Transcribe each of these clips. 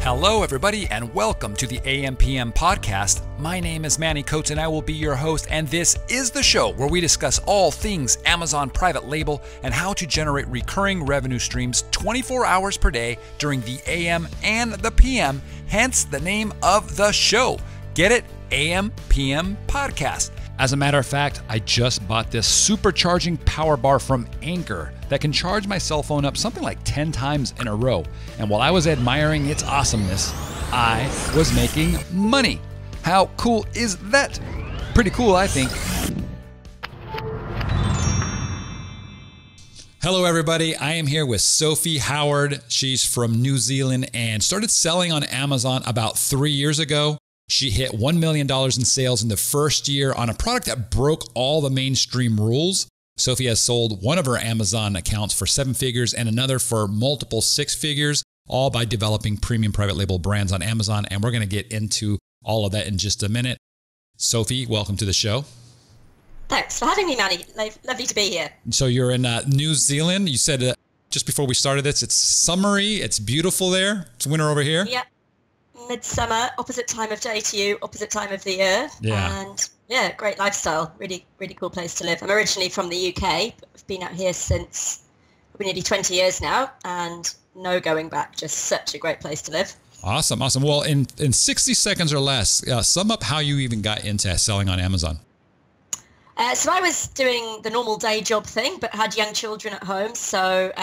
Hello, everybody, and welcome to the AMPM podcast. My name is Manny Coates, and I will be your host, and this is the show where we discuss all things Amazon private label and how to generate recurring revenue streams 24 hours per day during the AM and the PM, hence the name of the show. Get it? AMPM podcast. As a matter of fact, I just bought this supercharging power bar from Anchor that can charge my cell phone up something like 10 times in a row. And while I was admiring its awesomeness, I was making money. How cool is that? Pretty cool, I think. Hello, everybody. I am here with Sophie Howard. She's from New Zealand and started selling on Amazon about 3 years ago. She hit $1 million in sales in the first year on a product that broke all the mainstream rules. Sophie has sold one of her Amazon accounts for 7 figures and another for multiple 6 figures, all by developing premium private label brands on Amazon. And we're going to get into all of that in just a minute. Sophie, welcome to the show. Thanks for having me, Manny. Lovely to be here. So you're in New Zealand. You said just before we started this, it's summery. It's beautiful there. It's winter over here. Yep. Midsummer, opposite time of day to you, opposite time of the year. Yeah. And yeah, great lifestyle. Really, really cool place to live. I'm originally from the UK, but I've been out here since nearly 20 years now, and no going back. Just such a great place to live. Awesome. Awesome. Well, in 60 seconds or less, sum up how you even got into selling on Amazon. So I was doing the normal day job thing, but had young children at home. So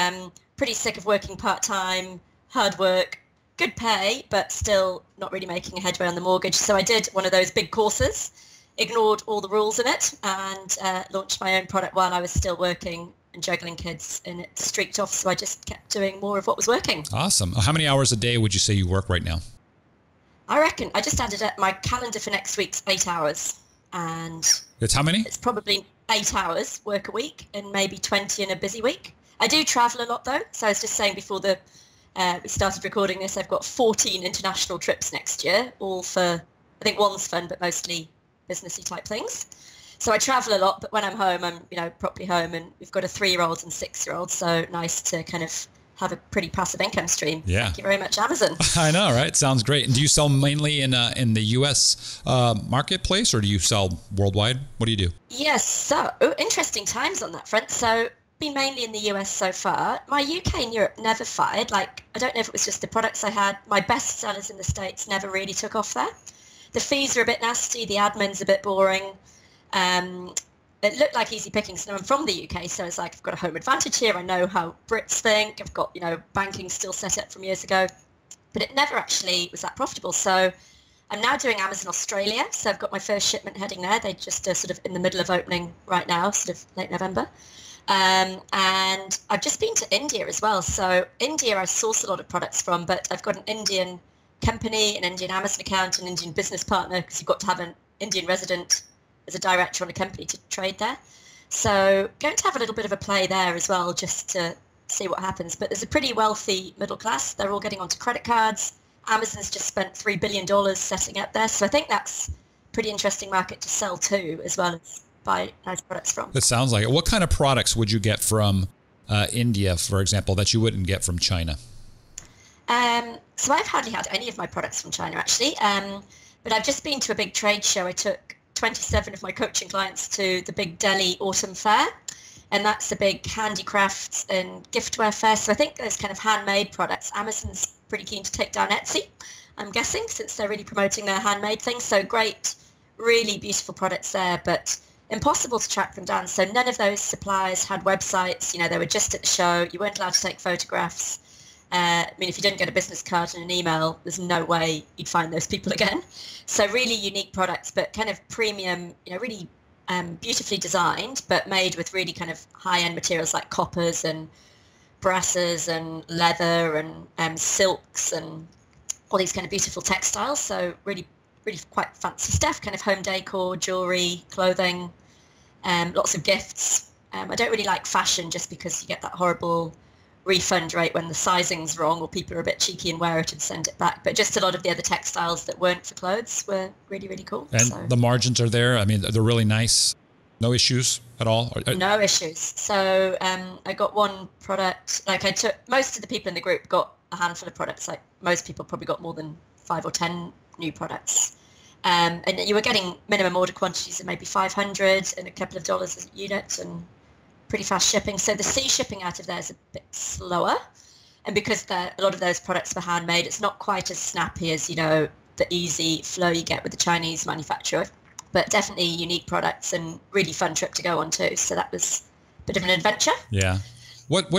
pretty sick of working part-time, hard work, good pay, but still not really making a headway on the mortgage. So I did one of those big courses, ignored all the rules in it, and launched my own product while I was still working and juggling kids, and it streaked off. So I just kept doing more of what was working. Awesome. How many hours a day would you say you work right now? I reckon I just added up my calendar for next week's 8 hours. And it's how many? It's probably 8 hours work a week and maybe 20 in a busy week. I do travel a lot though. So I was just saying before we started recording this, I've got 14 international trips next year, all for, I think one's fun, but mostly businessy type things. So I travel a lot, but when I'm home, I'm, properly home, and we've got a 3-year-old and 6-year-old. So nice to kind of have a pretty passive income stream. Yeah. Thank you very much, Amazon. I know, right? Sounds great. And do you sell mainly in the U.S. Marketplace, or do you sell worldwide? What do you do? Yes. So interesting times on that front. So been mainly in the US so far. My UK and Europe never fired. I don't know if it was just the products I had. My best sellers in the States never really took off there. The fees are a bit nasty. The admin's a bit boring. It looked like easy pickings. And I'm from the UK, so it's like I've got a home advantage here. I know how Brits think. I've got, banking still set up from years ago. But it never actually was that profitable. So I'm now doing Amazon Australia. So I've got my first shipment heading there. They just are sort of in the middle of opening right now, sort of late November. And I've just been to India as well. So India I source a lot of products from, but I've got an Indian company, an Indian Amazon account, an Indian business partner, because you've got to have an Indian resident as a director on a company to trade there. So going to have a little bit of a play there as well, just to see what happens. But there's a pretty wealthy middle class. They're all getting onto credit cards. Amazon's just spent $3 billion setting up there. So I think that's a pretty interesting market to sell to, as well as buy nice products from. That sounds like it. What kind of products would you get from India, for example, that you wouldn't get from China? So I've hardly had any of my products from China, actually. But I've just been to a big trade show. I took 27 of my coaching clients to the big Delhi Autumn Fair. And that's a big handicrafts and giftware fair. So I think those kind of handmade products, Amazon's pretty keen to take down Etsy, I'm guessing, since they're really promoting their handmade things. So great, really beautiful products there, but impossible to track them down. So none of those suppliers had websites. They were just at the show. You weren't allowed to take photographs. If you didn't get a business card and an email, there's no way you'd find those people again. So really unique products, but kind of premium, really beautifully designed, but made with really kind of high-end materials like coppers and brasses and leather and silks and all these kind of beautiful textiles. So really quite fancy stuff, kind of home decor, jewelry, clothing, lots of gifts. I don't really like fashion just because you get that horrible refund rate when the sizing's wrong or people are a bit cheeky and wear it and send it back. But just a lot of the other textiles that weren't for clothes were really, really cool. And the margins are there. I mean, they're really nice. No issues at all? No issues. So I got one product, like I took, most of the people in the group got a handful of products. Like most people probably got more than 5 or 10 new products. And you were getting minimum order quantities of maybe 500 and a couple of dollars a unit and pretty fast shipping. So the sea shipping out of there is a bit slower. And because a lot of those products were handmade, it's not quite as snappy as, you know, the easy flow you get with the Chinese manufacturer, but definitely unique products and really fun trip to go on too. So that was a bit of an adventure. Yeah. What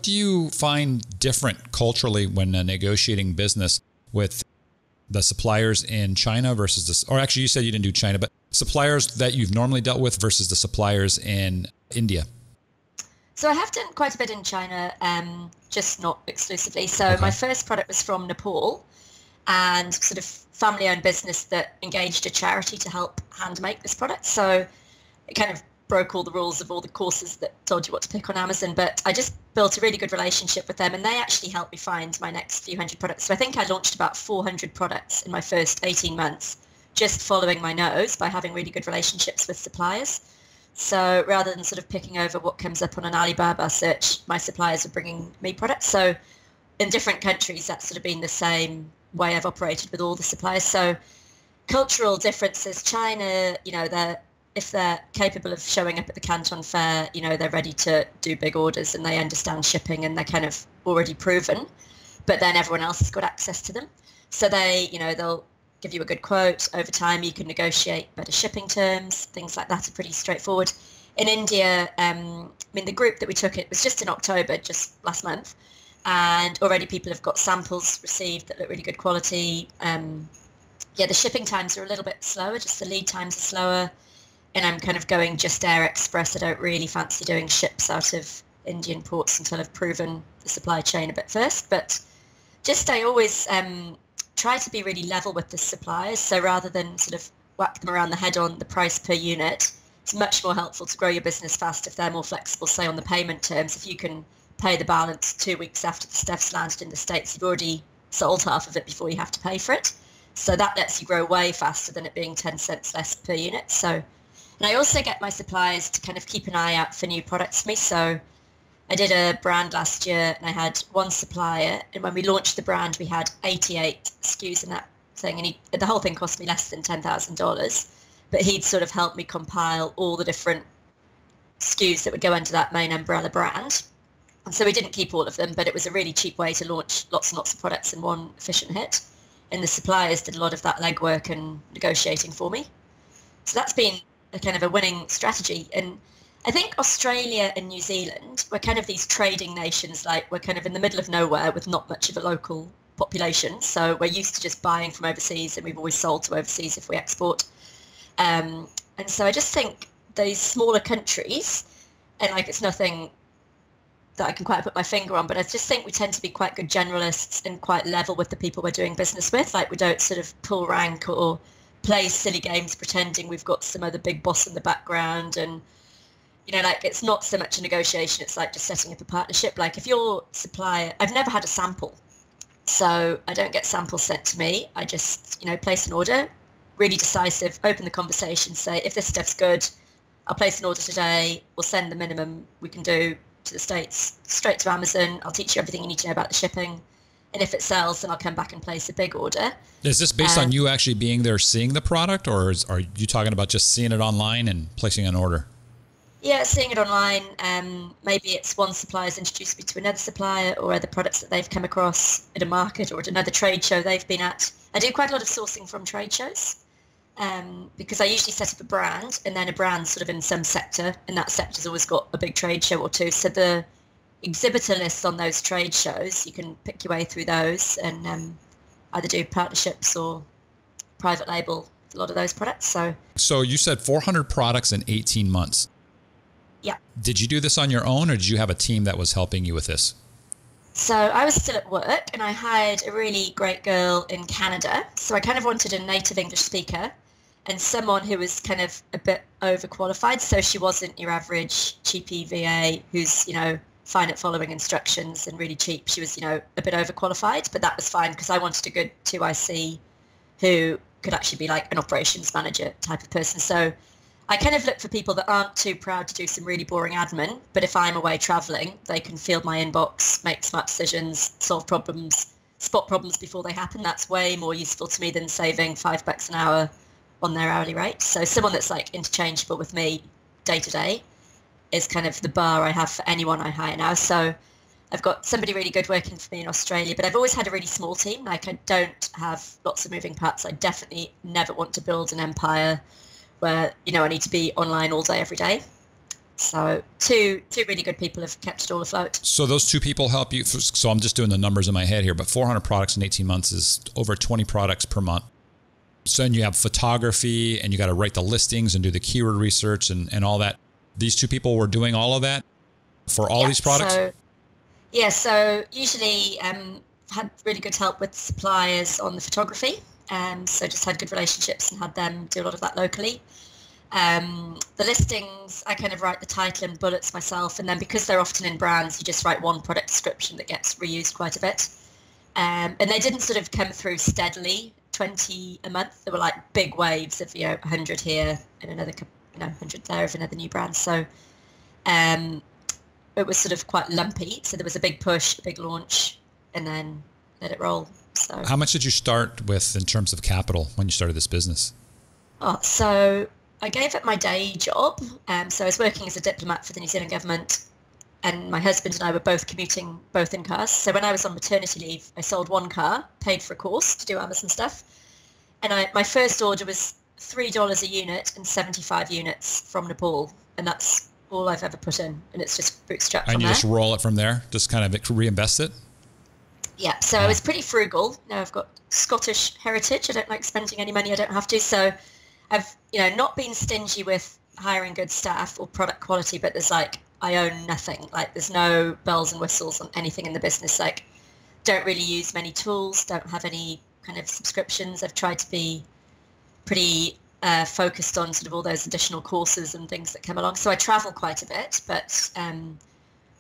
do you find different culturally when negotiating business with the suppliers in China versus this, or actually you said you didn't do China, but suppliers that you've normally dealt with versus the suppliers in India? So I have done quite a bit in China, just not exclusively. So my first product was from Nepal, and sort of family-owned business that engaged a charity to help hand make this product. So it kind of broke all the rules of all the courses that told you what to pick on Amazon, but I just built a really good relationship with them, and they actually helped me find my next few hundred products. So I think I launched about 400 products in my first 18 months, just following my nose by having really good relationships with suppliers. So rather than sort of picking over what comes up on an Alibaba search, my suppliers are bringing me products. So in different countries, that's sort of been the same way I've operated with all the suppliers. So cultural differences, China, you know, if they're capable of showing up at the Canton Fair, you know, they're ready to do big orders and they understand shipping and they're kind of already proven, but then everyone else has got access to them. So they, you know, they'll give you a good quote. Over time, you can negotiate better shipping terms. Things like that are pretty straightforward. In India, I mean, the group that we took, it was just in October, just last month, and already people have got samples received that look really good quality. Yeah, the shipping times are a little bit slower, just the lead times are slower, and I'm kind of going just air express. I don't really fancy doing ships out of Indian ports until I've proven the supply chain a bit first, but just I always try to be really level with the suppliers. So rather than sort of whack them around the head on the price per unit, it's much more helpful to grow your business fast if they're more flexible, say on the payment terms. If you can pay the balance 2 weeks after the stuff's landed in the States, you've already sold half of it before you have to pay for it. So that lets you grow way faster than it being 10 cents less per unit. So, and I also get my suppliers to kind of keep an eye out for new products for me. So I did a brand last year and I had one supplier, and when we launched the brand, we had 88 SKUs in that thing, and the whole thing cost me less than $10,000, but he'd sort of helped me compile all the different SKUs that would go under that main umbrella brand. And so we didn't keep all of them, but it was a really cheap way to launch lots and lots of products in one efficient hit. And the suppliers did a lot of that legwork and negotiating for me. So that's been a kind of a winning strategy. And I think Australia and New Zealand were kind of these trading nations, like we're kind of in the middle of nowhere with not much of a local population. So we're used to just buying from overseas, and we've always sold to overseas if we export. And so I just think those smaller countries, and like it's nothing that I can quite put my finger on, but I just think we tend to be quite good generalists and quite level with the people we're doing business with. Like we don't sort of pull rank or play silly games pretending we've got some other big boss in the background. And, you know, like it's not so much a negotiation, it's like just setting up a partnership. Like if your supplier, I've never had a sample, so I don't get samples sent to me. I just, you know, place an order, really decisive, open the conversation, say, if this stuff's good, I'll place an order today, we'll send the minimum we can do to the States, straight to Amazon. I'll teach you everything you need to know about the shipping. And if it sells, then I'll come back and place a big order. Is this based on you actually being there seeing the product, or are you talking about just seeing it online and placing an order? Yeah, seeing it online. Maybe it's one supplier's introduced me to another supplier, or other products that they've come across at a market or at another trade show they've been at. I do quite a lot of sourcing from trade shows, because I usually set up a brand, and then a brand sort of in some sector, and that sector's always got a big trade show or two. So the exhibitor lists on those trade shows, you can pick your way through those and either do partnerships or private label a lot of those products. So you said 400 products in 18 months. Yeah. Did you do this on your own, or did you have a team that was helping you with this? So I was still at work, and I hired a really great girl in Canada. So I kind of wanted a native English speaker and someone who was kind of a bit overqualified. So she wasn't your average cheapy VA who's, you know, fine at following instructions and really cheap. She was, you know, a bit overqualified, but that was fine because I wanted a good 2IC who could actually be like an operations manager type of person. So I kind of look for people that aren't too proud to do some really boring admin, but if I'm away traveling, they can field my inbox, make smart decisions, solve problems, spot problems before they happen. That's way more useful to me than saving $5 an hour on their hourly rate. So someone that's like interchangeable with me day to day is kind of the bar I have for anyone I hire now. So I've got somebody really good working for me in Australia, but I've always had a really small team. Like I don't have lots of moving parts. I definitely never want to build an empire where, you know, I need to be online all day, every day. So two really good people have kept it all afloat. So those two people help you. So I'm just doing the numbers in my head here, but 400 products in 18 months is over 20 products per month. So then you have photography and you got to write the listings and do the keyword research and all that. These two people were doing all of that for all these products? So usually had really good help with suppliers on the photography. So just had good relationships and had them do a lot of that locally. The listings, I kind of write the title and bullets myself. And then because they're often in brands, you just write one product description that gets reused quite a bit. And they didn't sort of come through steadily, 20 a month. There were like big waves of, 100 here and another, 100 there of another new brand. So it was sort of quite lumpy. So there was a big push, a big launch, and then let it roll. So how much did you start with in terms of capital when you started this business? So I gave up my day job. So I was working as a diplomat for the New Zealand government, and my husband and I were both commuting, both in cars. So when I was on maternity leave, I sold one car, paid for a course to do Amazon stuff. And my first order was $3 a unit and 75 units from Nepal. And that's all I've ever put in. And it's just bootstrapped from there. And you just roll it from there? Just kind of reinvest it? Yeah, so I was pretty frugal. I've got Scottish heritage. I don't like spending any money I don't have to. So I've, not been stingy with hiring good staff or product quality, but there's I own nothing. There's no bells and whistles on anything in the business. Don't really use many tools, don't have any kind of subscriptions. I've tried to be pretty focused on sort of all those additional courses and things that come along. So I travel quite a bit, but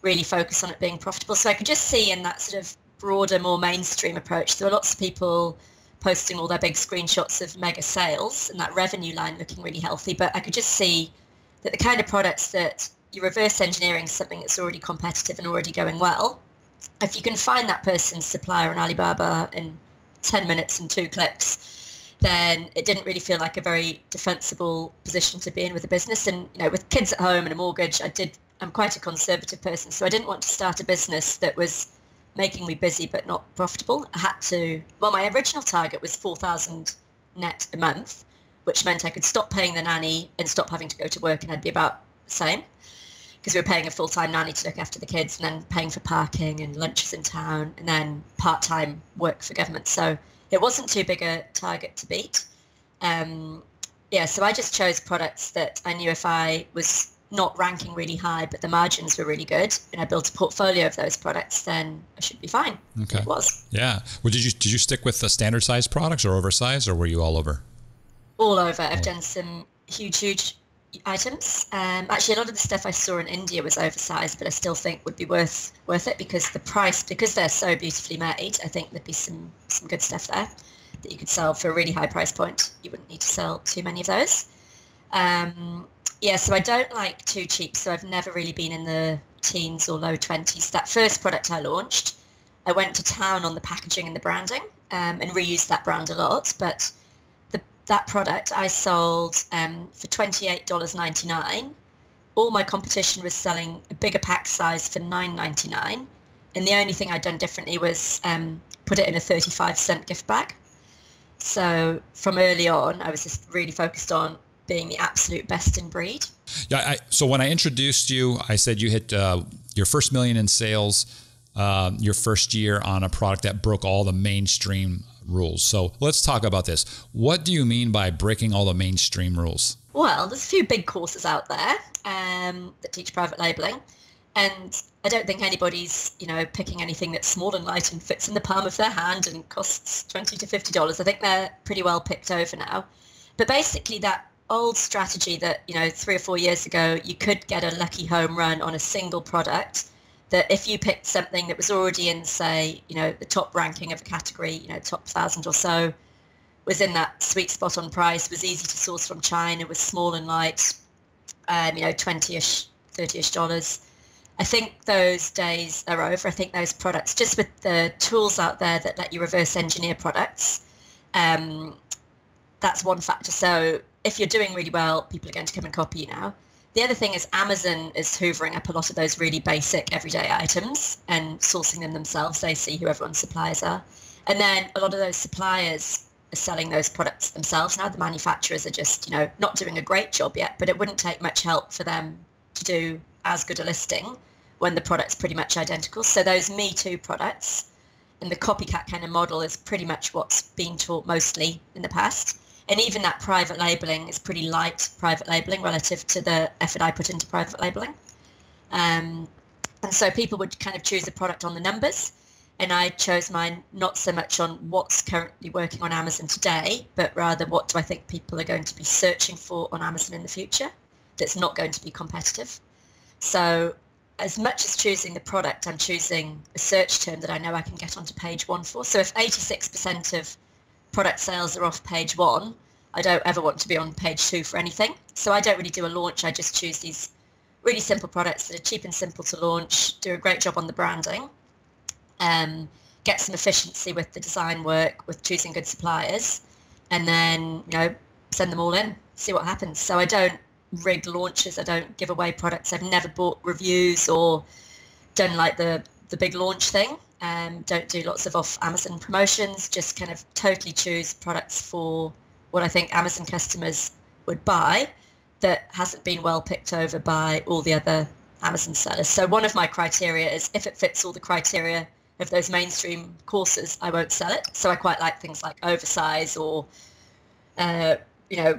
really focus on it being profitable. So I could just see in that sort of broader, more mainstream approach, there were lots of people posting all their big screenshots of mega sales and that revenue line looking really healthy. But I could just see that the kind of products that you reverse engineering something that's already competitive and already going well, if you can find that person's supplier on Alibaba in 10 minutes and 2 clicks, then it didn't really feel like a very defensible position to be in with a business. And, with kids at home and a mortgage, I'm quite a conservative person. So I didn't want to start a business that was making me busy but not profitable. I had to, my original target was 4,000 net a month, which meant I could stop paying the nanny and stop having to go to work, and I'd be about the same, because we were paying a full-time nanny to look after the kids and then paying for parking and lunches in town and then part-time work for government. So it wasn't too big a target to beat. So I just chose products that I knew if I was not ranking really high, but the margins were really good, and I built a portfolio of those products, then I should be fine. Okay. It was. Yeah. Well, did you stick with the standard size products or oversized, or were you all over? All over. I've done some huge items. Actually, a lot of the stuff I saw in India was oversized, but I still think would be worth it because the price, because they're so beautifully made. I think there'd be some good stuff there that you could sell for a really high price point. You wouldn't need to sell too many of those. So I don't like too cheap. So I've never really been in the teens or low 20s. That first product I launched, I went to town on the packaging and the branding and reused that brand a lot. But that product I sold for $28.99. All my competition was selling a bigger pack size for $9.99. And the only thing I'd done differently was put it in a 35-cent gift bag. So from early on, I was just really focused on being the absolute best in breed. Yeah. So when I introduced you, I said you hit your first $1 million in sales your first year on a product that broke all the mainstream rules. So let's talk about this. What do you mean by breaking all the mainstream rules? Well, there's a few big courses out there that teach private labeling. And I don't think anybody's, picking anything that's small and light and fits in the palm of their hand and costs $20 to $50. I think they're pretty well picked over now. But basically that old strategy that, 3 or 4 years ago, you could get a lucky home run on a single product, that if you picked something that was already in, say, the top ranking of a category, top 1,000 or so, was in that sweet spot on price, was easy to source from China, was small and light, 20-ish, $30-ish dollars. I think those days are over. I think those products, just with the tools out there that let you reverse engineer products, that's one factor. So if you're doing really well, people are going to come and copy you now. The other thing is Amazon is hoovering up a lot of those really basic everyday items and sourcing them themselves. They see who everyone's suppliers are. And then a lot of those suppliers are selling those products themselves now. The manufacturers are just, not doing a great job yet, but it wouldn't take much help for them to do as good a listing when the product's pretty much identical. So those Me Too products and the copycat kind of model is pretty much what's been taught mostly in the past. And even that private labeling is pretty light private labeling relative to the effort I put into private labeling. And so people would kind of choose a product on the numbers, and I chose mine not so much on what's currently working on Amazon today, but rather what do I think people are going to be searching for on Amazon in the future that's not going to be competitive. So as much as choosing the product, I'm choosing a search term that I know I can get onto page 1 for. So if 86% of product sales are off page 1, I don't ever want to be on page 2 for anything. So I don't really do a launch. I just choose these really simple products that are cheap and simple to launch, do a great job on the branding, get some efficiency with the design work, with choosing good suppliers, and then, send them all in, see what happens. So I don't rig launches. I don't give away products. I've never bought reviews or done like the big launch thing. Don't do lots of off Amazon promotions, just kind of totally choose products for what I think Amazon customers would buy that hasn't been well picked over by all the other Amazon sellers. So one of my criteria is if it fits all the criteria of those mainstream courses, I won't sell it. So I quite like things like oversize or,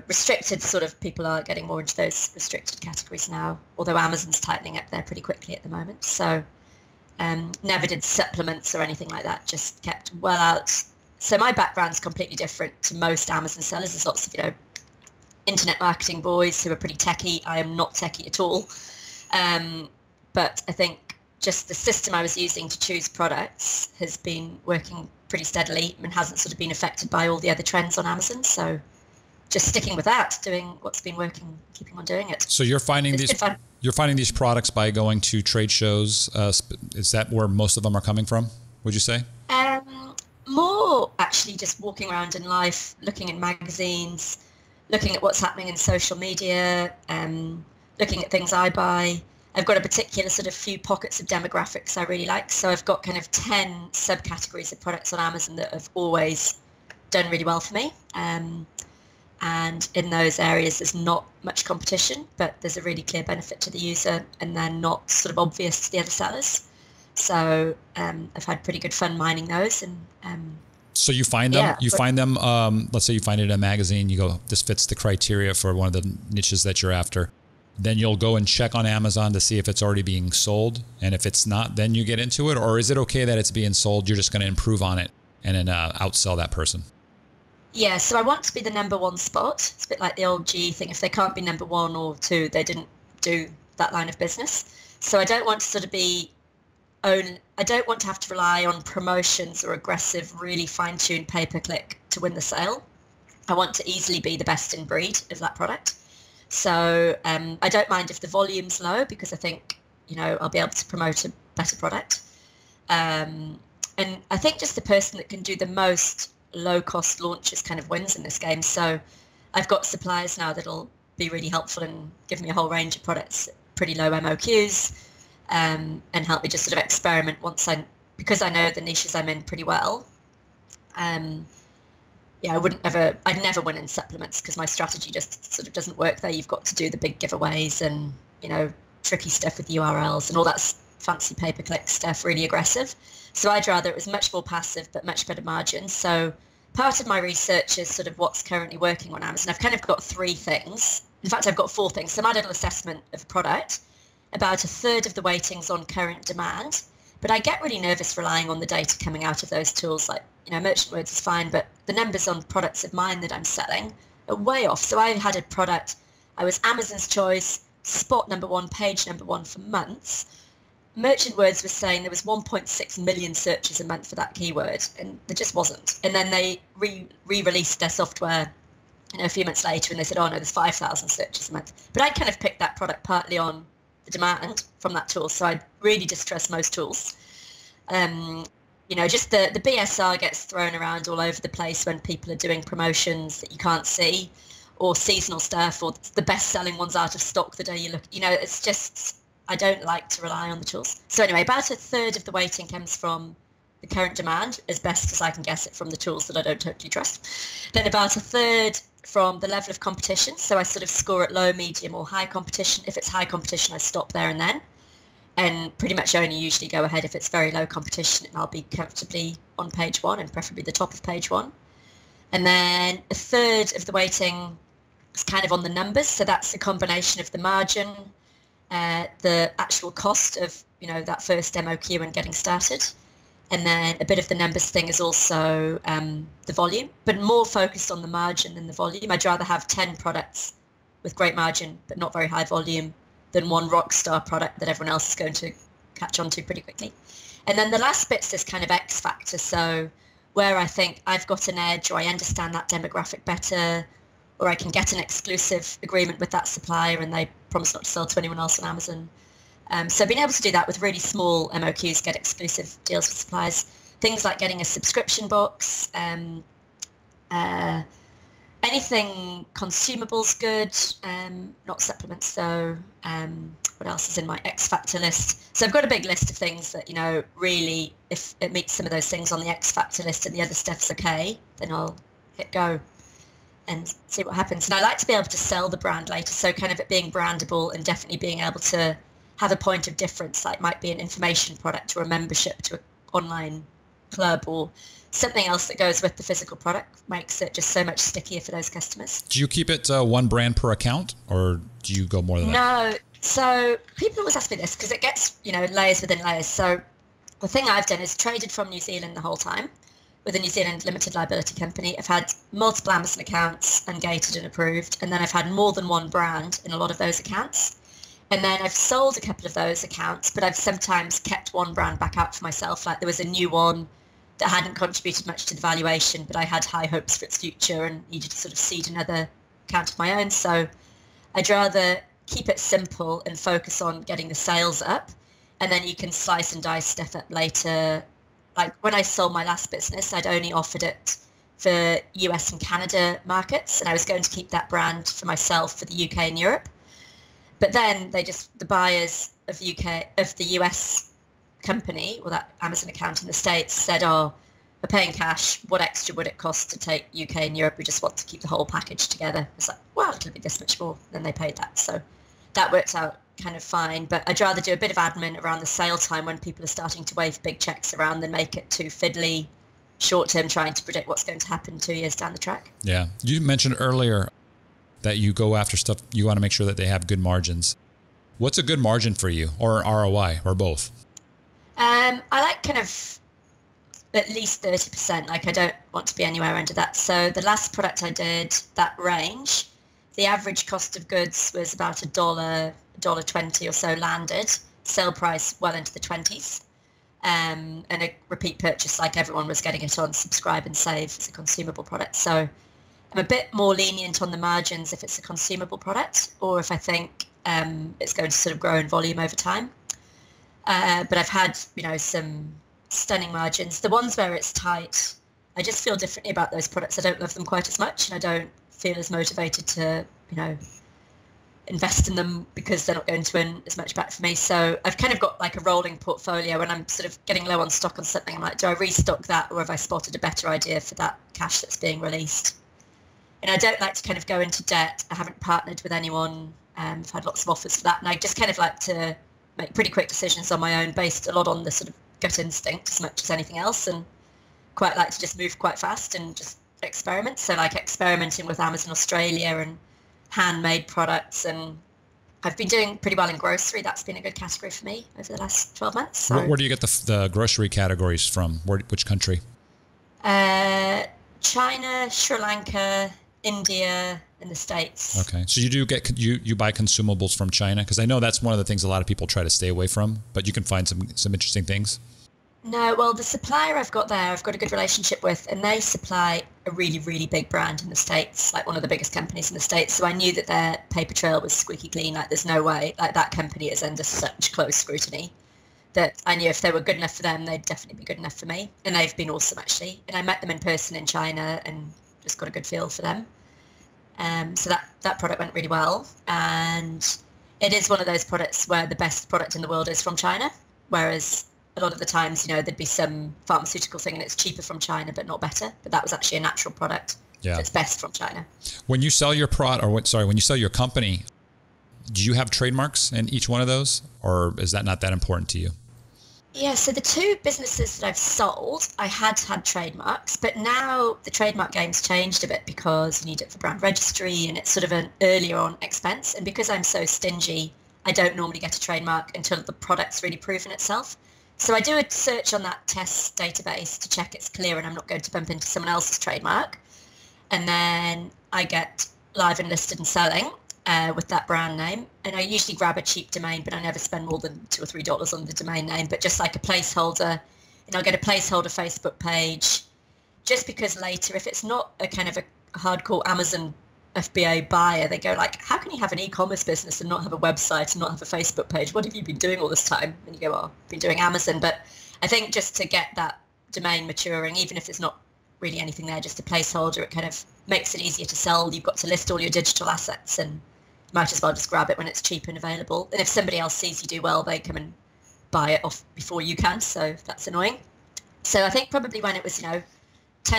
restricted sort of, people are getting more into those restricted categories now, although Amazon's tightening up there pretty quickly at the moment. So never did supplements or anything like that, just kept well out. So my background's completely different to most Amazon sellers. There's lots of, internet marketing boys who are pretty techie. I am not techie at all. But I think just the system I was using to choose products has been working pretty steadily and hasn't sort of been affected by all the other trends on Amazon. So just sticking with that, doing what's been working, keeping on doing it. So you're finding these products by going to trade shows. Is that where most of them are coming from, would you say? More actually just walking around in life, looking in magazines, looking at what's happening in social media, looking at things I buy. I've got a particular sort of few pockets of demographics I really like. So I've got kind of 10 subcategories of products on Amazon that have always done really well for me. And in those areas, there's not much competition, but there's a really clear benefit to the user, and they're not sort of obvious to the other sellers. So I've had pretty good fun mining those. And so you find them, let's say you find it in a magazine, you go, this fits the criteria for one of the niches that you're after. Then you'll go and check on Amazon to see if it's already being sold. And if it's not, then you get into it. Or is it okay that it's being sold, you're just going to improve on it and then outsell that person? Yeah, so I want to be the number 1 spot. It's a bit like the old GE thing. If they can't be number 1 or 2, they didn't do that line of business. So I don't want to sort of I don't want to have to rely on promotions or aggressive, really fine-tuned pay-per-click to win the sale. I want to easily be the best in breed of that product. So I don't mind if the volume's low, because I think, I'll be able to promote a better product. And I think just the person that can do the most low-cost launches kind of wins in this game. So I've got suppliers now that'll be really helpful and give me a whole range of products at pretty low MOQs, and help me just sort of experiment because I know the niches I'm in pretty well. I'd never win in supplements because my strategy just sort of doesn't work there. You've got to do the big giveaways and, tricky stuff with URLs and all that fancy pay-per-click stuff, really aggressive. So I'd rather it was much more passive, but much better margins. So part of my research is sort of what's currently working on Amazon. I've kind of got 3 things. In fact, I've got 4 things. So my little assessment of a product, about 1/3 of the weighting's on current demand. But I get really nervous relying on the data coming out of those tools. Like, Merchant Words is fine, but the numbers on products of mine that I'm selling are way off. So I had a product, I was Amazon's choice, spot number 1, page number 1 for months. Merchant Words was saying there was 1.6 million searches a month for that keyword, and there just wasn't. And then they re-released their software, a few months later, and they said, oh no, there's 5,000 searches a month. But I kind of picked that product partly on the demand from that tool, so I really distrust most tools. Just the BSR gets thrown around all over the place when people are doing promotions that you can't see, or seasonal stuff, or the best-selling one's out of stock the day you look. It's just, I don't like to rely on the tools. So anyway, about a third of the weighting comes from the current demand, as best as I can guess it from the tools that I don't totally trust. Then about a third from the level of competition. So I sort of score at low, medium, or high competition. If it's high competition, I stop there and then. And pretty much only usually go ahead if it's very low competition, and I'll be comfortably on page one and preferably the top of page one. And then a third of the weighting is kind of on the numbers. So that's a combination of the margin, the actual cost of, that first MOQ and getting started. And then a bit of the numbers thing is also the volume, but more focused on the margin than the volume. I'd rather have 10 products with great margin, but not very high volume, than one rock star product that everyone else is going to catch on to pretty quickly. And then the last bit's this kind of X factor. So where I think I've got an edge, or I understand that demographic better, or I can get an exclusive agreement with that supplier and they promise not to sell to anyone else on Amazon. So being able to do that with really small MOQs, get exclusive deals with suppliers, things like getting a subscription box, anything consumables good, not supplements. So what else is in my X factor list? So I've got a big list of things that, really, if it meets some of those things on the X factor list and the other stuff's okay, then I'll hit go and see what happens. And I like to be able to sell the brand later. So kind of it being brandable and definitely being able to have a point of difference, like might be an information product or a membership to an online club or something else that goes with the physical product, makes it just so much stickier for those customers. Do you keep it one brand per account, or do you go more than that? No. So people always ask me this because it gets, layers within layers. So the thing I've done is traded from New Zealand the whole time with a New Zealand limited liability company. I've had multiple Amazon accounts ungated and approved, and then I've had more than one brand in a lot of those accounts. And then I've sold a couple of those accounts, but I've sometimes kept one brand back out for myself. Like there was a new one that hadn't contributed much to the valuation, but I had high hopes for its future and needed to sort of seed another account of my own. So I'd rather keep it simple and focus on getting the sales up, and then you can slice and dice stuff up later. Like when I sold my last business, I'd only offered it for US and Canada markets, and I was going to keep that brand for myself for the UK and Europe. But then the buyers of the US company, or that Amazon account in the States, said, oh, we're paying cash. What extra would it cost to take UK and Europe? We just want to keep the whole package together. It's like, well, it'll be this much more. Then they paid that. So that worked out kind of fine. But I'd rather do a bit of admin around the sale time when people are starting to wave big checks around than make it too fiddly short term, trying to predict what's going to happen 2 years down the track. Yeah. You mentioned earlier that you go after stuff, you want to make sure that they have good margins. What's a good margin for you, or ROI, or both? I like kind of at least 30%. Like I don't want to be anywhere under that. So the last product I did, that range, the average cost of goods was about $1.20 or so landed. Sale price well into the 20s. And a repeat purchase, like everyone was getting it on Subscribe and Save as a consumable product. So I'm a bit more lenient on the margins if it's a consumable product, or if I think it's going to sort of grow in volume over time. But I've had, some stunning margins. The ones where it's tight, I just feel differently about those products. I don't love them quite as much, and I don't feel as motivated to, invest in them because they're not going to earn as much back for me. So I've kind of got like a rolling portfolio. When I'm sort of getting low on stock on something, I'm like, do I restock that, or have I spotted a better idea for that cash that's being released? And I don't like to kind of go into debt. I haven't partnered with anyone. I've had lots of offers for that. And I just kind of like to make pretty quick decisions on my own, based a lot on the sort of gut instinct as much as anything else, and quite like to just move quite fast and just experiment. So like experimenting with Amazon Australia and handmade products, and I've been doing pretty well in grocery. That's been a good category for me over the last 12 months. So, where do you get the grocery categories from? Which country? China, Sri Lanka, India, in the States. Okay. So you do get, you buy consumables from China? Because I know that's one of the things a lot of people try to stay away from, but you can find some interesting things. No, well, the supplier I've got there, I've got a good relationship with, and they supply a really, really big brand in the States, like one of the biggest companies in the States. So I knew that their paper trail was squeaky clean. Like, there's no way, like, that company is under such close scrutiny that I knew if they were good enough for them, they'd definitely be good enough for me. And they've been awesome, actually. And I met them in person in China and just got a good feel for them. So that product went really well. And it is one of those products where the best product in the world is from China, whereas a lot of the times, there'd be some pharmaceutical thing and it's cheaper from China, but not better. But that was actually a natural product that's best from China. When you sell your when you sell your company, do you have trademarks in each one of those, or is that not that important to you? Yeah, so the two businesses that I've sold, I had trademarks, but now the trademark game's changed a bit because you need it for brand registry and it's sort of an earlier on expense. And because I'm so stingy, I don't normally get a trademark until the product's really proven itself. So I do a search on that test database to check it's clear and I'm not going to bump into someone else's trademark. And then I get live and listed and selling with that brand name. And I usually grab a cheap domain, but I never spend more than $2 or $3 on the domain name, but just like a placeholder. And I'll get a placeholder Facebook page just because later, if it's not a kind of a hardcore Amazon FBA buyer, they go like, how can you have an e-commerce business and not have a website and not have a Facebook page? What have you been doing all this time? And you go, well, I've been doing Amazon. But I think just to get that domain maturing, even if there's not really anything there, just a placeholder, it kind of makes it easier to sell. You've got to list all your digital assets and might as well just grab it when it's cheap and available. And if somebody else sees you do well, they come and buy it off before you can. So that's annoying. So I think probably when it was, 10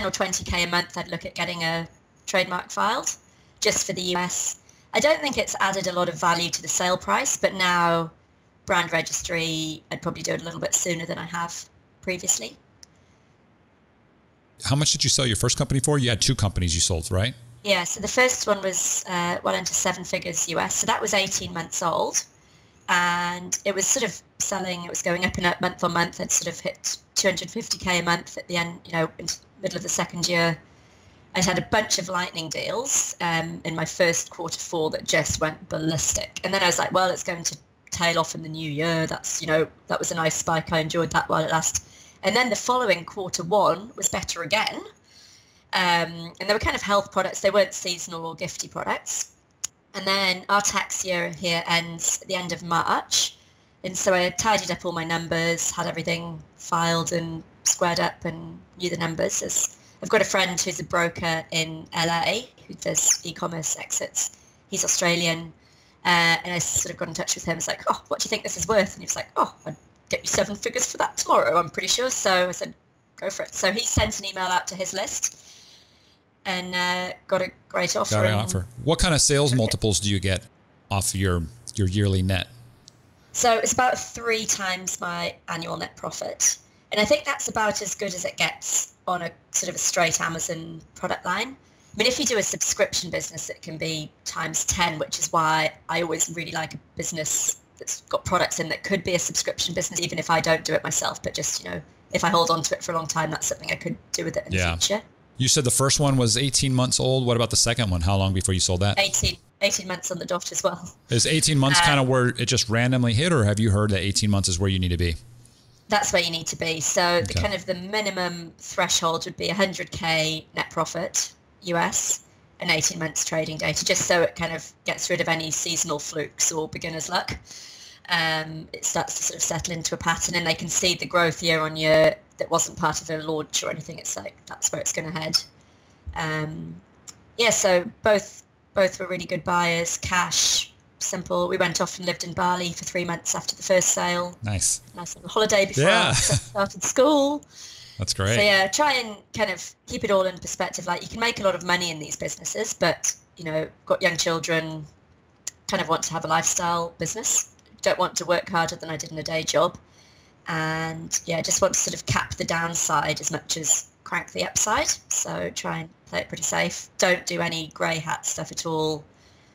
or 20K a month, I'd look at getting a trademark filed just for the US. I don't think it's added a lot of value to the sale price, but now brand registry, I'd probably do it a little bit sooner than I have previously. How much did you sell your first company for? You had two companies you sold, right? Yeah, so the first one was well into 7 figures US. So that was 18 months old. And it was sort of selling, it was going up and up month on month. I'd sort of hit 250K a month at the end, in the middle of the second year. I'd had a bunch of lightning deals in my first Q4 that just went ballistic. And then I was like, well, it's going to tail off in the new year. That's, that was a nice spike. I enjoyed that while it lasted. And then the following Q1 was better again. And they were kind of health products. They weren't seasonal or gifty products. And then our tax year here ends at the end of March. And so I tidied up all my numbers, had everything filed and squared up and knew the numbers. I've got a friend who's a broker in LA who does e-commerce exits. He's Australian. And I sort of got in touch with him. It's like, oh, what do you think this is worth? And he was like, oh, I'd get you 7 figures for that tomorrow, I'm pretty sure. So I said, go for it. So he sent an email out to his list and got a great offer. What kind of sales multiples do you get off your yearly net? So it's about 3 times my annual net profit. And I think that's about as good as it gets on a sort of a straight Amazon product line. I mean, if you do a subscription business, it can be times 10, which is why I always really like a business that's got products in that could be a subscription business, even if I don't do it myself. But just, if I hold on to it for a long time, that's something I could do with it in the future. You said the first one was 18 months old. What about the second one? How long before you sold that? 18 months on the dot as well. Is 18 months kind of where it just randomly hit, or have you heard that 18 months is where you need to be? That's where you need to be. So the kind of the minimum threshold would be 100K net profit US and 18 months trading data, just so it kind of gets rid of any seasonal flukes or beginner's luck. It starts to sort of settle into a pattern and they can see the growth year on year that wasn't part of a launch or anything. It's like, that's where it's going to head. So both were really good buyers, cash, simple. We went off and lived in Bali for 3 months after the first sale. Nice little holiday before I started school. That's great. So try and kind of keep it all in perspective. Like, you can make a lot of money in these businesses, but got young children, kind of want to have a lifestyle business. Don't want to work harder than I did in a day job, and just want to sort of cap the downside as much as crank the upside. So try and play it pretty safe. Don't do any grey hat stuff at all.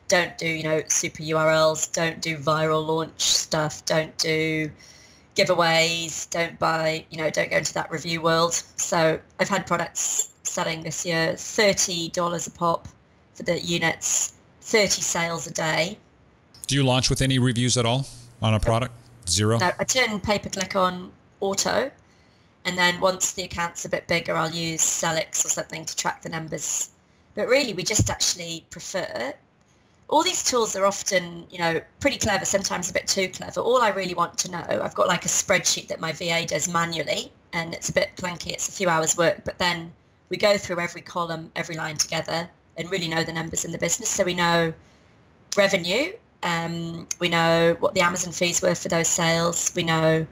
Don't do super URLs. Don't do viral launch stuff. Don't do giveaways. Don't buy, don't go into that review world. So I've had products selling this year $30 a pop, for the units, 30 sales a day. Do you launch with any reviews at all on a product? Zero? No, I turn pay-per-click on auto, and then once the account's a bit bigger, I'll use Selix or something to track the numbers. But really, we just actually prefer. All these tools are often, pretty clever, sometimes a bit too clever. All I really want to know, I've got like a spreadsheet that my VA does manually, and it's a bit clunky. It's a few hours work, but then we go through every column, every line together and really know the numbers in the business. So we know revenue, we know what the Amazon fees were for those sales, we know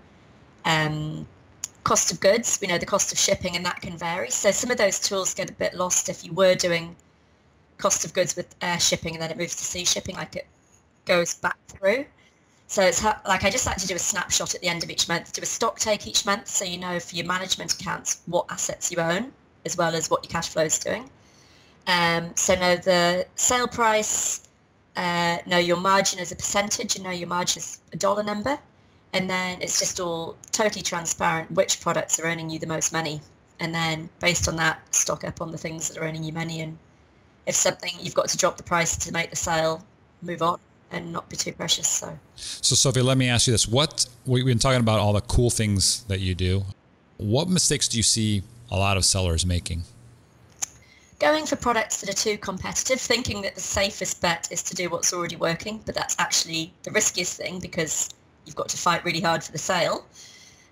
cost of goods, we know the cost of shipping, and that can vary. So some of those tools get a bit lost if you were doing cost of goods with air shipping and then it moves to sea shipping, like it goes back through. So it's like I just like to do a snapshot at the end of each month, do a stock take each month, so you know for your management accounts what assets you own as well as what your cash flow is doing. So know the sale price, know your margin as a percentage, and know your margin is a dollar number, and then it's just all totally transparent which products are earning you the most money, and then based on that stock up on the things that are earning you money, and if something you've got to drop the price to make the sale, move on and not be too precious. So Sophie, let me ask you this. We've been talking about all the cool things that you do. What mistakes do you see a lot of sellers making? Going for products that are too competitive, thinking that the safest bet is to do what's already working, but that's actually the riskiest thing because you've got to fight really hard for the sale.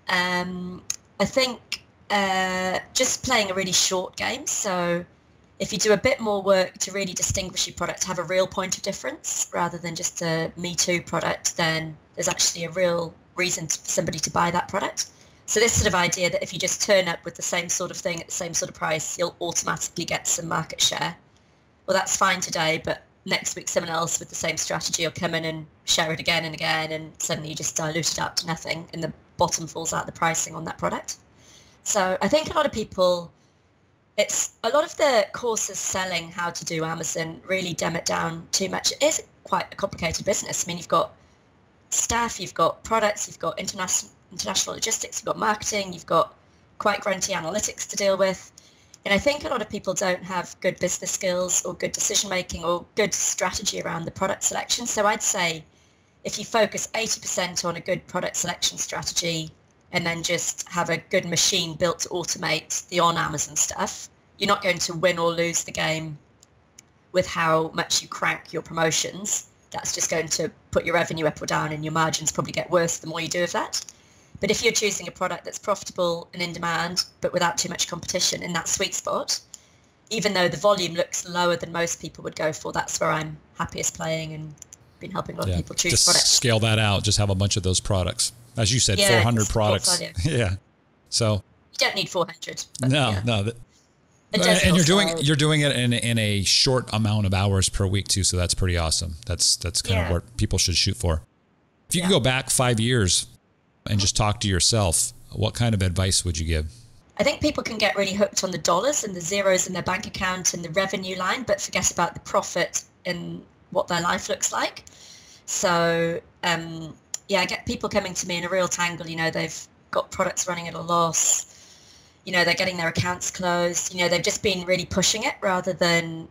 I think just playing a really short game. So if you do a bit more work to really distinguish your product, have a real point of difference rather than just a Me Too product, then there's actually a real reason for somebody to buy that product. So this sort of idea that if you just turn up with the same sort of thing at the same sort of price, you'll automatically get some market share. Well, that's fine today, but next week someone else with the same strategy will come in and share it again and again, and suddenly you just dilute it up to nothing and the bottom falls out the pricing on that product. So I think a lot of people, it's a lot of the courses selling how to do Amazon really dumb it down too much. It is quite a complicated business. I mean, you've got staff, you've got products, you've got international logistics, you've got marketing, you've got quite grunty analytics to deal with. And I think a lot of people don't have good business skills or good decision making or good strategy around the product selection. So I'd say if you focus 80% on a good product selection strategy and then just have a good machine built to automate the on Amazon stuff, you're not going to win or lose the game with how much you crank your promotions. That's just going to put your revenue up or down, and your margins probably get worse the more you do of that. But if you're choosing a product that's profitable and in demand, but without too much competition in that sweet spot, even though the volume looks lower than most people would go for, that's where I'm happiest playing and been helping a lot of people choose just products. Scale that out. Just have a bunch of those products. As you said, 400 products. Yeah. So you don't need 400. No. And you're doing it in a short amount of hours per week too. So that's pretty awesome. That's kind of what people should shoot for. If you could go back 5 years and just talk to yourself, what kind of advice would you give? I think people can get really hooked on the dollars and the zeros in their bank account and the revenue line, but forget about the profit and what their life looks like. So, I get people coming to me in a real tangle. They've got products running at a loss. They're getting their accounts closed. They've just been really pushing it rather than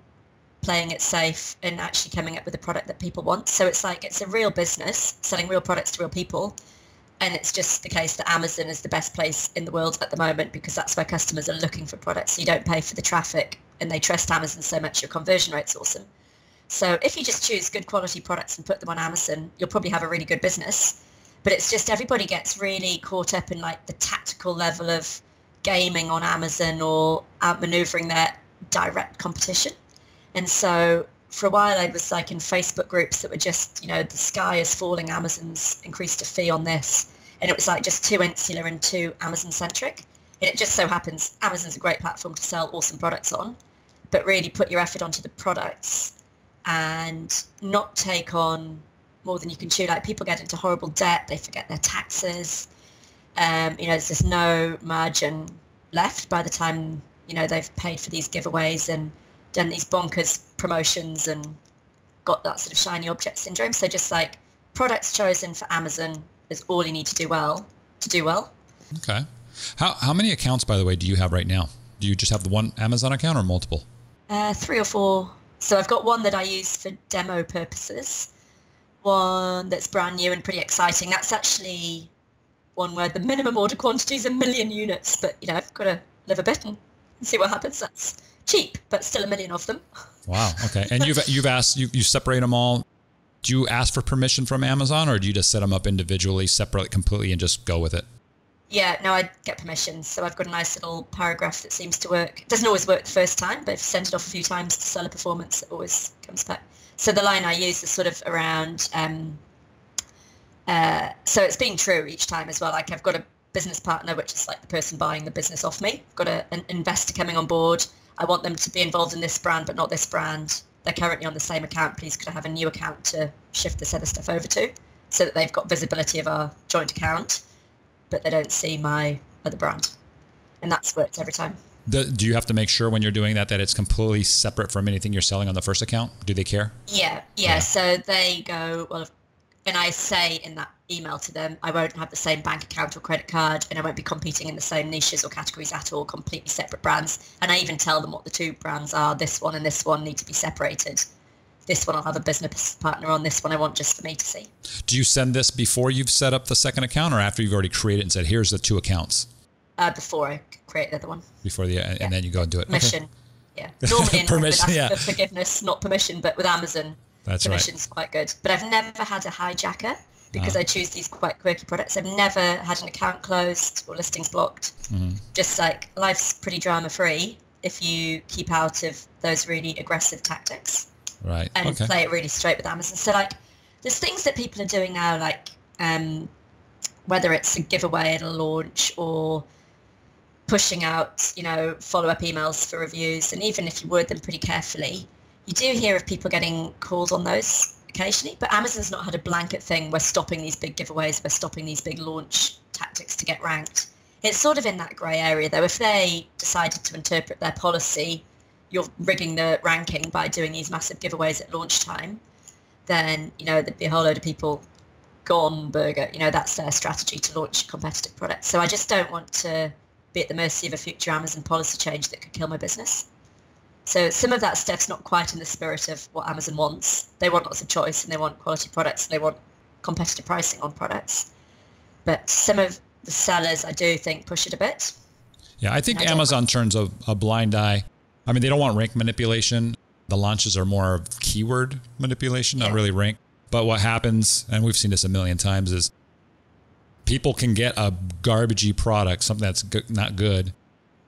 playing it safe and actually coming up with a product that people want. So it's like it's a real business selling real products to real people. And it's just the case that Amazon is the best place in the world at the moment because that's where customers are looking for products. So you don't pay for the traffic and they trust Amazon so much, your conversion rate's awesome. So if you just choose good quality products and put them on Amazon, you'll probably have a really good business. But it's just everybody gets really caught up in like the tactical level of gaming on Amazon or outmaneuvering their direct competition. And so for a while I was like in Facebook groups that were just, the sky is falling, Amazon's increased a fee on this. And it was like just too insular and too Amazon centric. And it just so happens Amazon's a great platform to sell awesome products on, but really put your effort onto the products and not take on more than you can chew. Like people get into horrible debt, they forget their taxes. There's just no margin left by the time, they've paid for these giveaways and done these bonkers promotions and got that sort of shiny object syndrome. So just like products chosen for Amazon is all you need to do well. Okay. How many accounts, by the way, do you have right now? Do you just have the one Amazon account or multiple? 3 or 4 So I've got one that I use for demo purposes, one that's brand new and pretty exciting. That's actually one where the minimum order quantity is 1 million units, but I've got to live a bit and see what happens. That's cheap, but still 1 million of them. Wow. Okay. And you've asked, you separate them all. Do you ask for permission from Amazon, or do you just set them up individually, separate completely, and just go with it? Yeah, no, I get permission. So I've got a nice little paragraph that seems to work. It doesn't always work the first time, but if you send it off a few times to seller performance, it always comes back. So the line I use is sort of around, so it's being true each time as well. Like I've got a business partner, which is like the person buying the business off me. I've got an investor coming on board. I want them to be involved in this brand, but not this brand. They're currently on the same account. Please could I have a new account to shift this other stuff over to, so that they've got visibility of our joint account, but they don't see my other brand. And that's worked every time. Do you have to make sure when you're doing that it's completely separate from anything you're selling on the first account? Do they care? Yeah. So they go, well, and I say in that email to them, I won't have the same bank account or credit card, and I won't be competing in the same niches or categories at all, completely separate brands. And I even tell them what the two brands are. This one and this one need to be separated. This one I'll have a business partner on. This one I want just for me to see. Do you send this before you've set up the second account, or after you've already created it and said, here's the two accounts? Before I create the other one. And then you go and do it. Permission. Okay. Yeah. Normally in permission, ask for forgiveness, not permission, but with Amazon, permission's quite good. But I've never had a hijacker because I choose these quite quirky products. I've never had an account closed or listings blocked. Just like life's pretty drama free if you keep out of those really aggressive tactics. Right. And play it really straight with Amazon. So like there's things that people are doing now, like whether it's a giveaway at a launch or pushing out, follow-up emails for reviews. And even if you word them pretty carefully, you do hear of people getting called on those occasionally. But Amazon's not had a blanket thing. We're stopping these big giveaways. We're stopping these big launch tactics to get ranked. It's sort of in that grey area, though. If they decided to interpret their policy, you're rigging the ranking by doing these massive giveaways at launch time, then, there'd be a whole load of people gone burger. That's their strategy to launch competitive products. So I just don't want to be at the mercy of a future Amazon policy change that could kill my business. So some of that stuff's not quite in the spirit of what Amazon wants. They want lots of choice and they want quality products and they want competitive pricing on products. But some of the sellers, I do think, push it a bit. Yeah, I think Amazon turns a blind eye. I mean, they don't want rank manipulation. The launches are more of keyword manipulation, not really rank. But what happens, and we've seen this a million times, is people can get a garbagey product, something that's not good,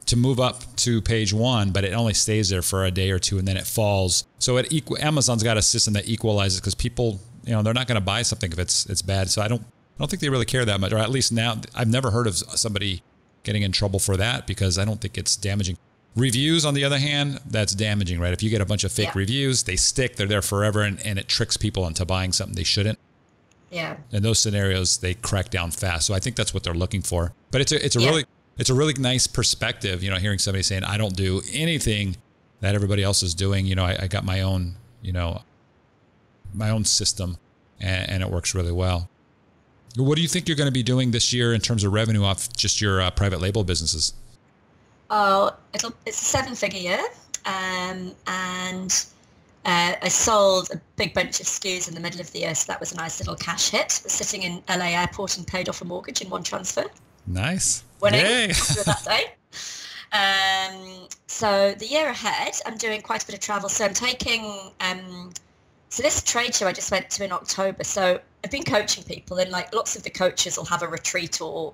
to move up to page one, but it only stays there for a day or two and then it falls. So Amazon's got a system that equalizes, because people, they're not going to buy something if it's bad. So I don't think they really care that much, or at least now I've never heard of somebody getting in trouble for that, because I don't think it's damaging. Reviews, on the other hand, that's damaging, right? If you get a bunch of fake reviews, they stick, they're there forever, and it tricks people into buying something they shouldn't. Yeah. In those scenarios, they crack down fast. So I think that's what they're looking for. But it's a really nice perspective, hearing somebody saying, I don't do anything that everybody else is doing. I got my own, my own system, and it works really well. What do you think you're going to be doing this year in terms of revenue off just your private label businesses? Oh, it's a 7-figure year. And I sold a big bunch of SKUs in the middle of the year, so that was a nice little cash hit. I was sitting in LA airport and paid off a mortgage in one transfer. Nice. Winning. Yay. That day. So the year ahead, I'm doing quite a bit of travel. So I'm taking, so this trade show I just went to in October. So I've been coaching people, and like lots of the coaches will have a retreat or,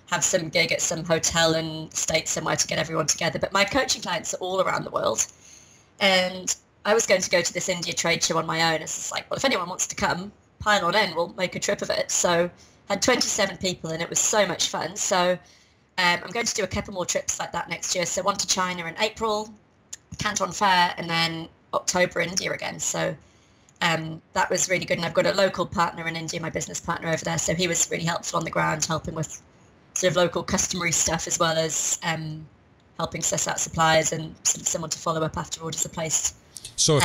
have some gig at some hotel in the States somewhere to get everyone together. But my coaching clients are all around the world. And I was going to go to this India trade show on my own. It's just like, well, if anyone wants to come, pile on in, we'll make a trip of it. So I had 27 people and it was so much fun. So I'm going to do a couple more trips like that next year. So one to China in April, Canton Fair, and then October, India again. So that was really good. And I've got a local partner in India, my business partner over there. So he was really helpful on the ground, helping with sort of local customary stuff, as well as helping suss out suppliers and sort of someone to follow up after orders are placed. So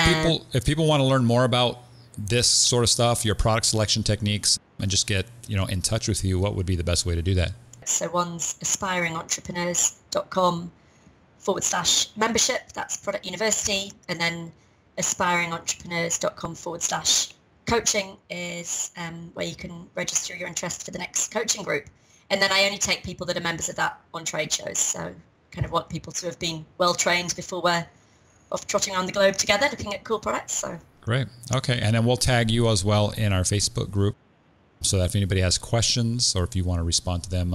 if people want to learn more about this sort of stuff, your product selection techniques, and just get in touch with you, what would be the best way to do that? So one's aspiringentrepreneurs.com/membership. That's Product University. And then aspiringentrepreneurs.com/coaching is where you can register your interest for the next coaching group. And then I only take people that are members of that on trade shows. So kind of want people to have been well trained before we're off trotting around the globe together looking at cool products. So great. Okay. And then we'll tag you as well in our Facebook group so that if anybody has questions or if you want to respond to them,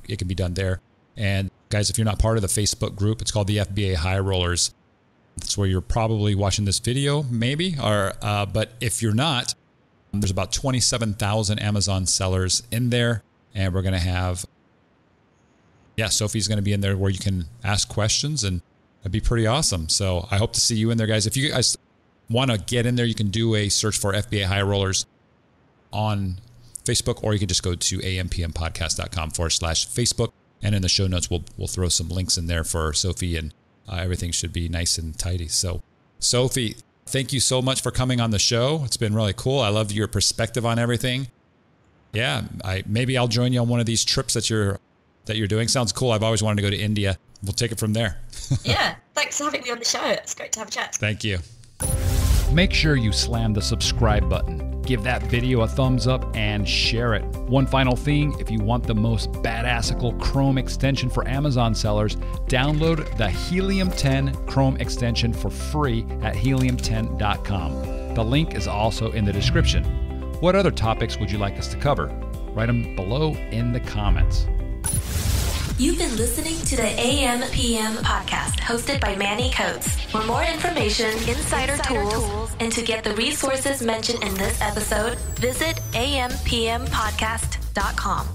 it can be done there. And guys, if you're not part of the Facebook group, it's called the FBA High Rollers. That's where you're probably watching this video, maybe. But if you're not, there's about 27,000 Amazon sellers in there. And we're going to have, Sophie's going to be in there where you can ask questions, and that'd be pretty awesome. So I hope to see you in there, guys. If you guys want to get in there, you can do a search for FBA High Rollers on Facebook, or you can just go to ampmpodcast.com/Facebook. And in the show notes, we'll throw some links in there for Sophie, and everything should be nice and tidy. So Sophie, thank you so much for coming on the show. It's been really cool. I love your perspective on everything. Yeah, maybe I'll join you on one of these trips that you're doing. Sounds cool. I've always wanted to go to India. We'll take it from there. Yeah, thanks for having me on the show. It's great to have a chat. Thank you. Make sure you slam the subscribe button. Give that video a thumbs up and share it. One final thing, if you want the most badassical Chrome extension for Amazon sellers, download the Helium 10 Chrome extension for free at helium10.com. The link is also in the description. What other topics would you like us to cover? Write them below in the comments. You've been listening to the AMPM podcast hosted by Manny Coates. For more information, insider tools, and to get the resources mentioned in this episode, visit ampmpodcast.com.